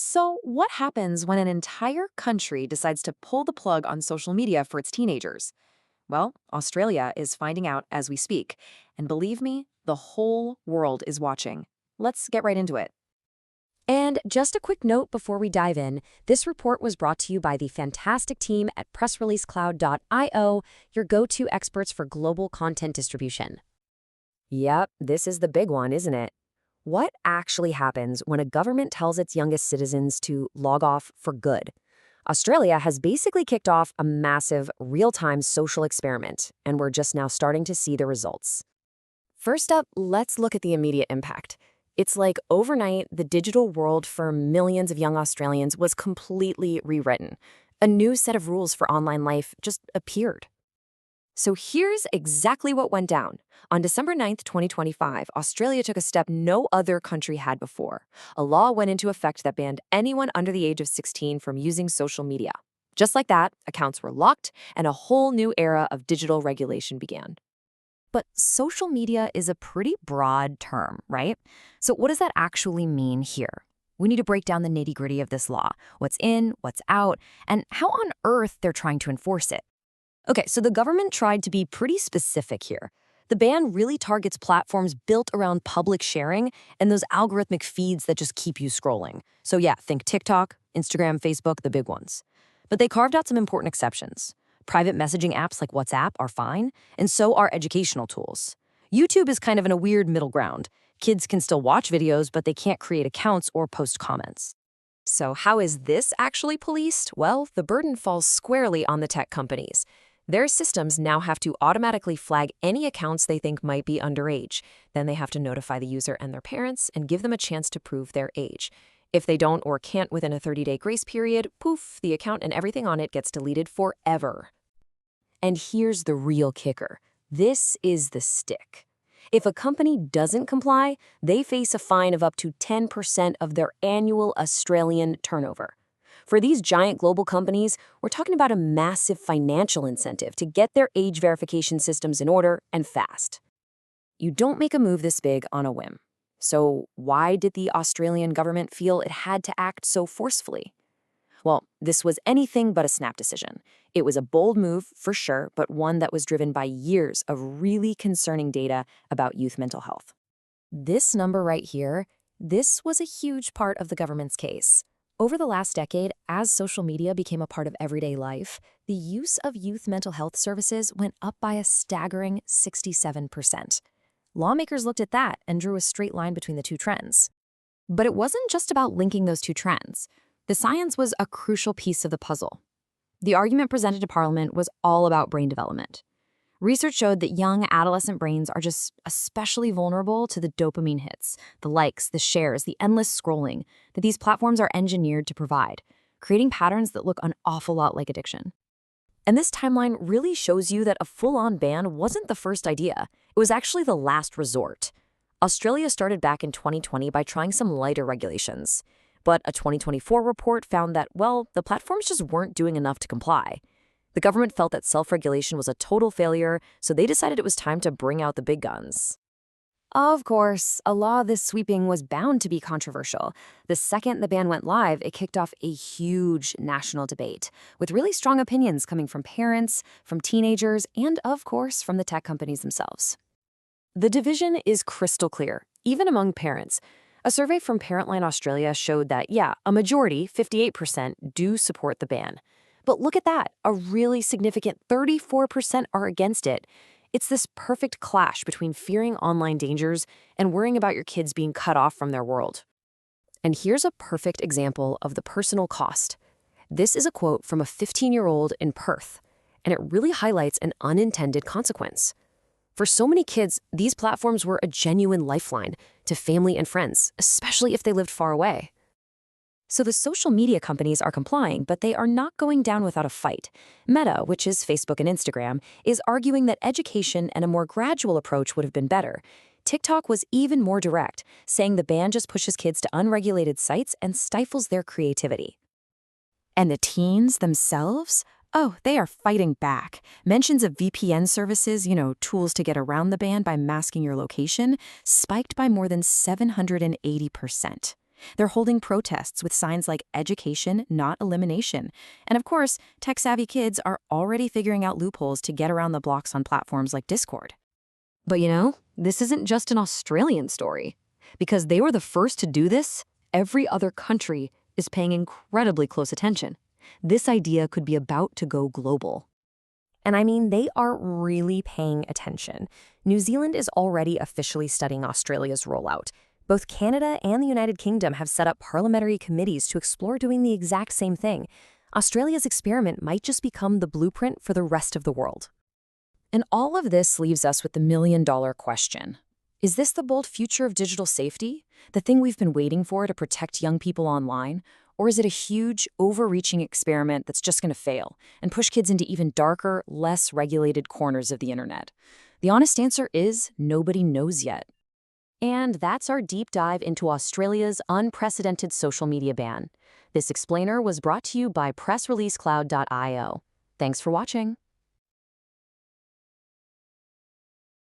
So, what happens when an entire country decides to pull the plug on social media for its teenagers? Well, Australia is finding out as we speak. And believe me, the whole world is watching. Let's get right into it. And just a quick note before we dive in, this report was brought to you by the fantastic team at pressreleasecloud.io, your go-to experts for global content distribution. Yep, this is the big one, isn't it? What actually happens when a government tells its youngest citizens to log off for good? Australia has basically kicked off a massive, real-time social experiment, and we're just now starting to see the results. First up, let's look at the immediate impact. It's like overnight, the digital world for millions of young Australians was completely rewritten. A new set of rules for online life just appeared. So here's exactly what went down. On December 9th, 2025, Australia took a step no other country had before. A law went into effect that banned anyone under the age of 16 from using social media. Just like that, accounts were locked, and a whole new era of digital regulation began. But social media is a pretty broad term, right? So what does that actually mean here? We need to break down the nitty-gritty of this law, what's in, what's out, and how on earth they're trying to enforce it. Okay, so the government tried to be pretty specific here. The ban really targets platforms built around public sharing and those algorithmic feeds that just keep you scrolling. So yeah, think TikTok, Instagram, Facebook, the big ones. But they carved out some important exceptions. Private messaging apps like WhatsApp are fine, and so are educational tools. YouTube is kind of in a weird middle ground. Kids can still watch videos, but they can't create accounts or post comments. So how is this actually policed? Well, the burden falls squarely on the tech companies. Their systems now have to automatically flag any accounts they think might be underage. Then they have to notify the user and their parents and give them a chance to prove their age. If they don't or can't within a 30-day grace period, poof, the account and everything on it gets deleted forever. And here's the real kicker. This is the stick. If a company doesn't comply, they face a fine of up to 10% of their annual Australian turnover. For these giant global companies, we're talking about a massive financial incentive to get their age verification systems in order and fast. You don't make a move this big on a whim. So why did the Australian government feel it had to act so forcefully? Well, this was anything but a snap decision. It was a bold move, for sure, but one that was driven by years of really concerning data about youth mental health. This number right here, this was a huge part of the government's case. Over the last decade, as social media became a part of everyday life, the use of youth mental health services went up by a staggering 67%. Lawmakers looked at that and drew a straight line between the two trends. But it wasn't just about linking those two trends. The science was a crucial piece of the puzzle. The argument presented to Parliament was all about brain development. Research showed that young adolescent brains are just especially vulnerable to the dopamine hits, the likes, the shares, the endless scrolling that these platforms are engineered to provide, creating patterns that look an awful lot like addiction. And this timeline really shows you that a full-on ban wasn't the first idea. It was actually the last resort. Australia started back in 2020 by trying some lighter regulations. But a 2024 report found that, well, the platforms just weren't doing enough to comply. The government felt that self-regulation was a total failure, so they decided it was time to bring out the big guns. Of course, a law this sweeping was bound to be controversial. The second the ban went live, it kicked off a huge national debate, with really strong opinions coming from parents, from teenagers, and of course, from the tech companies themselves. The division is crystal clear, even among parents. A survey from Parentline Australia showed that, yeah, a majority, 58%, do support the ban. But look at that, a really significant 34% are against it. It's this perfect clash between fearing online dangers and worrying about your kids being cut off from their world. And here's a perfect example of the personal cost. This is a quote from a 15-year-old in Perth, and it really highlights an unintended consequence. For so many kids, these platforms were a genuine lifeline to family and friends, especially if they lived far away. So the social media companies are complying, but they are not going down without a fight. Meta, which is Facebook and Instagram, is arguing that education and a more gradual approach would have been better. TikTok was even more direct, saying the ban just pushes kids to unregulated sites and stifles their creativity. And the teens themselves? Oh, they are fighting back. Mentions of VPN services, tools to get around the ban by masking your location, spiked by more than 780%. They're holding protests with signs like education, not elimination. And of course, tech-savvy kids are already figuring out loopholes to get around the blocks on platforms like Discord. But this isn't just an Australian story. Because they were the first to do this, every other country is paying incredibly close attention. This idea could be about to go global. And I mean, they are really paying attention. New Zealand is already officially studying Australia's rollout. Both Canada and the United Kingdom have set up parliamentary committees to explore doing the exact same thing. Australia's experiment might just become the blueprint for the rest of the world. And all of this leaves us with the million-dollar question. Is this the bold future of digital safety? The thing we've been waiting for to protect young people online? Or is it a huge, overreaching experiment that's just going to fail and push kids into even darker, less regulated corners of the internet? The honest answer is nobody knows yet. And that's our deep dive into Australia's unprecedented social media ban. This explainer was brought to you by PressReleaseCloud.io. Thanks for watching.